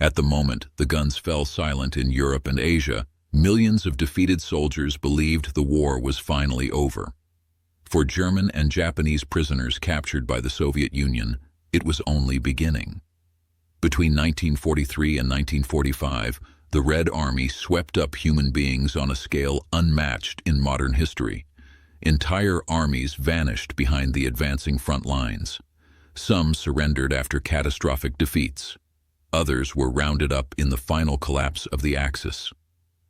At the moment the guns fell silent in Europe and Asia, millions of defeated soldiers believed the war was finally over. For German and Japanese prisoners captured by the Soviet Union, it was only beginning. Between 1943 and 1945, the Red Army swept up human beings on a scale unmatched in modern history. Entire armies vanished behind the advancing front lines. Some surrendered after catastrophic defeats. Others were rounded up in the final collapse of the Axis.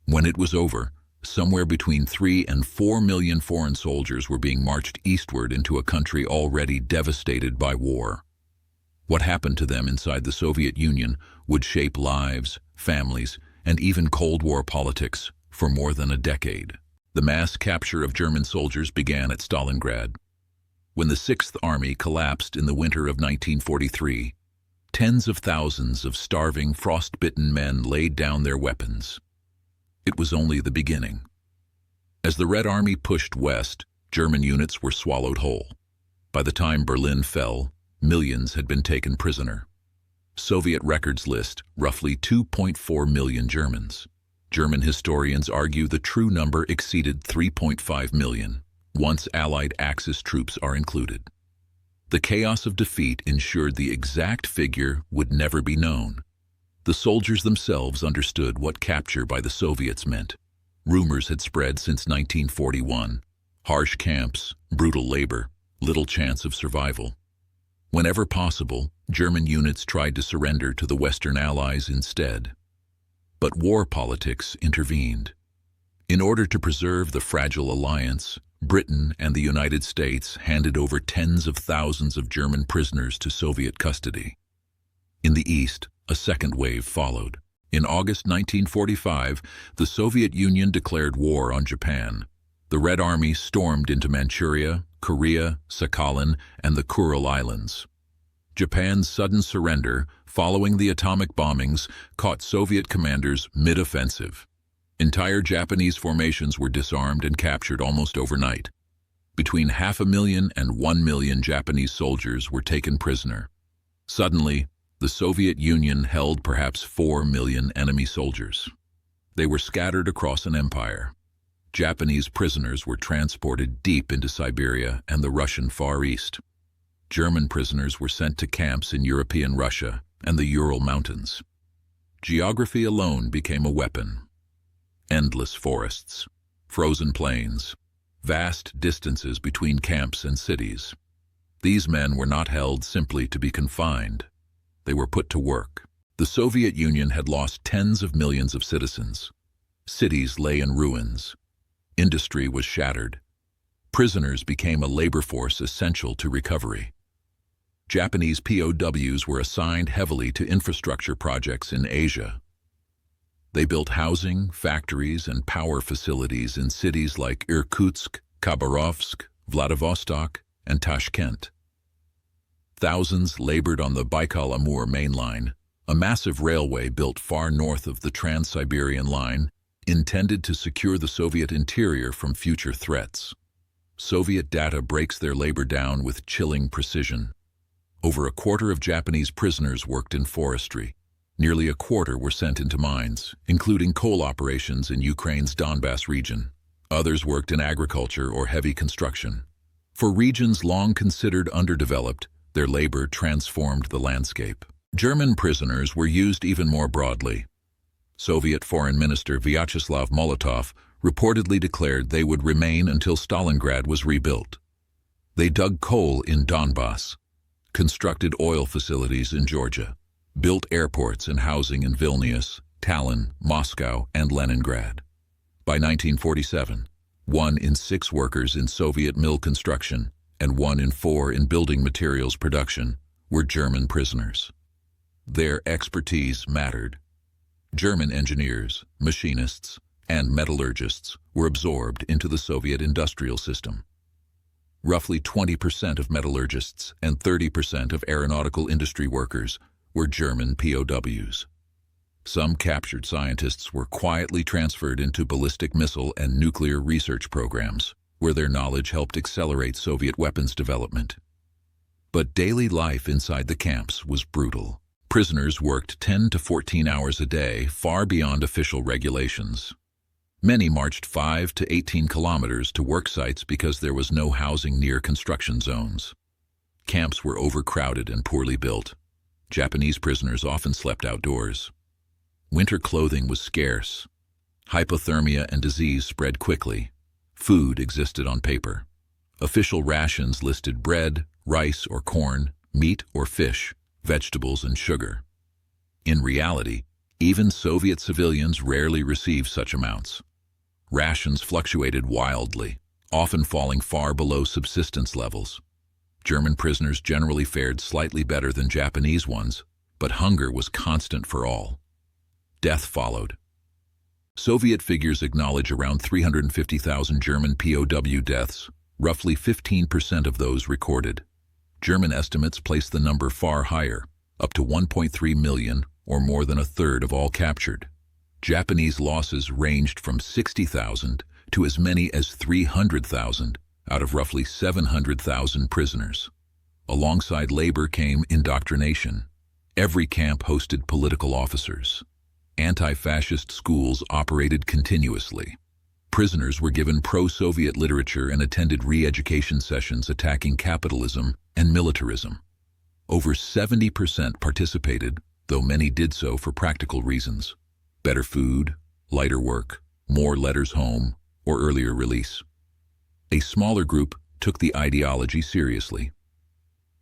When it was over, somewhere between 3 and 4 million foreign soldiers were being marched eastward into a country already devastated by war. What happened to them inside the Soviet Union would shape lives, families, and even Cold War politics for more than a decade. The mass capture of German soldiers began at Stalingrad. When the Sixth Army collapsed in the winter of 1943, tens of thousands of starving, frost-bitten men laid down their weapons. It was only the beginning. As the Red Army pushed west, German units were swallowed whole. By the time Berlin fell, millions had been taken prisoner. Soviet records list roughly 2.4 million Germans. German historians argue the true number exceeded 3.5 million, once Allied Axis troops are included. The chaos of defeat ensured the exact figure would never be known. The soldiers themselves understood what capture by the Soviets meant. Rumors had spread since 1941. Harsh camps, brutal labor, little chance of survival. Whenever possible, German units tried to surrender to the Western Allies instead. But war politics intervened. In order to preserve the fragile alliance, Britain and the United States handed over tens of thousands of German prisoners to Soviet custody. In the East, a second wave followed. In August 1945, the Soviet Union declared war on Japan. The Red Army stormed into Manchuria, Korea, Sakhalin, and the Kuril Islands. Japan's sudden surrender, following the atomic bombings, caught Soviet commanders mid-offensive. Entire Japanese formations were disarmed and captured almost overnight. Between 500,000 and 1 million Japanese soldiers were taken prisoner. Suddenly, the Soviet Union held perhaps 4 million enemy soldiers. They were scattered across an empire. Japanese prisoners were transported deep into Siberia and the Russian Far East. German prisoners were sent to camps in European Russia and the Ural Mountains. Geography alone became a weapon. Endless forests, frozen plains, vast distances between camps and cities. These men were not held simply to be confined. They were put to work. The Soviet Union had lost tens of millions of citizens. Cities lay in ruins. Industry was shattered. Prisoners became a labor force essential to recovery. Japanese POWs were assigned heavily to infrastructure projects in Asia. They built housing, factories, and power facilities in cities like Irkutsk, Khabarovsk, Vladivostok, and Tashkent. Thousands labored on the Baikal-Amur main line, a massive railway built far north of the Trans-Siberian line, intended to secure the Soviet interior from future threats. Soviet data breaks their labor down with chilling precision. Over a quarter of Japanese prisoners worked in forestry. Nearly a quarter were sent into mines, including coal operations in Ukraine's Donbass region. Others worked in agriculture or heavy construction. For regions long considered underdeveloped, their labor transformed the landscape. German prisoners were used even more broadly. Soviet Foreign Minister Vyacheslav Molotov reportedly declared they would remain until Stalingrad was rebuilt. They dug coal in Donbass, constructed oil facilities in Georgia, built airports and housing in Vilnius, Tallinn, Moscow, and Leningrad. By 1947, 1 in 6 workers in Soviet mill construction and 1 in 4 in building materials production were German prisoners. Their expertise mattered. German engineers, machinists, and metallurgists were absorbed into the Soviet industrial system. Roughly 20% of metallurgists and 30% of aeronautical industry workers were German POWs. Some captured scientists were quietly transferred into ballistic missile and nuclear research programs, where their knowledge helped accelerate Soviet weapons development. But daily life inside the camps was brutal. Prisoners worked 10 to 14 hours a day, far beyond official regulations. Many marched 5 to 18 kilometers to work sites because there was no housing near construction zones. Camps were overcrowded and poorly built. Japanese prisoners often slept outdoors. Winter clothing was scarce. Hypothermia and disease spread quickly. Food existed on paper. Official rations listed bread, rice or corn, meat or fish, vegetables and sugar. In reality, even Soviet civilians rarely received such amounts. Rations fluctuated wildly, often falling far below subsistence levels. German prisoners generally fared slightly better than Japanese ones, but hunger was constant for all. Death followed. Soviet figures acknowledge around 350,000 German POW deaths, roughly 15% of those recorded. German estimates place the number far higher, up to 1.3 million, or more than a third of all captured. Japanese losses ranged from 60,000 to as many as 300,000 out of roughly 700,000 prisoners. Alongside labor came indoctrination. Every camp hosted political officers. Anti-fascist schools operated continuously. Prisoners were given pro-Soviet literature and attended re-education sessions attacking capitalism and militarism. Over 70% participated, though many did so for practical reasons: better food, lighter work, more letters home, or earlier release. A smaller group took the ideology seriously.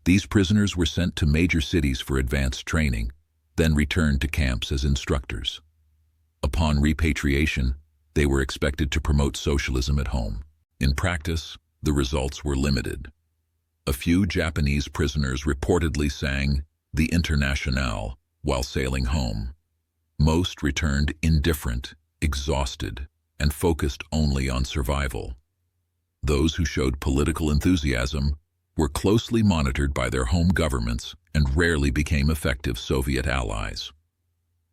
These prisoners were sent to major cities for advanced training, then returned to camps as instructors. Upon repatriation, they were expected to promote socialism at home. In practice, the results were limited. A few Japanese prisoners reportedly sang the Internationale while sailing home. Most returned indifferent, exhausted, and focused only on survival. Those who showed political enthusiasm were closely monitored by their home governments and rarely became effective Soviet allies.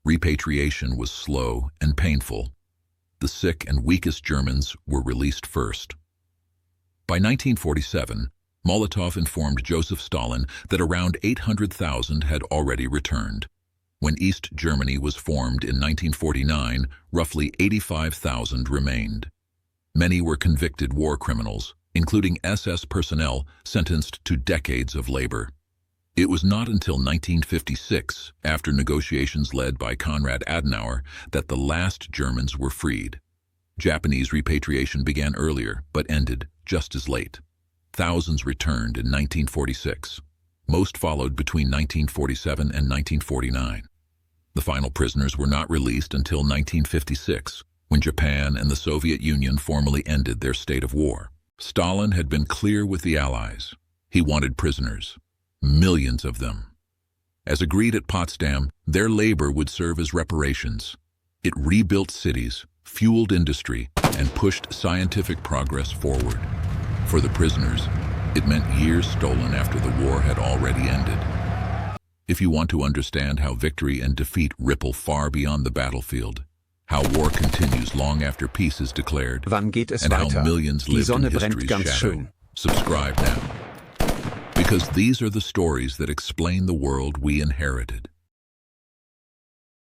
Repatriation was slow and painful. The sick and weakest Germans were released first. By 1947, Molotov informed Joseph Stalin that around 800,000 had already returned. When East Germany was formed in 1949, roughly 85,000 remained. Many were convicted war criminals, including SS personnel sentenced to decades of labor. It was not until 1956, after negotiations led by Konrad Adenauer, that the last Germans were freed. Japanese repatriation began earlier, but ended just as late. Thousands returned in 1946. Most followed between 1947 and 1949. The final prisoners were not released until 1956, when Japan and the Soviet Union formally ended their state of war. Stalin had been clear with the Allies. He wanted prisoners. Millions of them. As agreed at Potsdam, their labor would serve as reparations. It rebuilt cities, fueled industry, and pushed scientific progress forward. For the prisoners, it meant years stolen after the war had already ended. If you want to understand how victory and defeat ripple far beyond the battlefield, how war continues long after peace is declared, Wann geht es and weiter? how millions Die live in Sonne brennt history's ganz shadow, schön. subscribe now. Because these are the stories that explain the world we inherited.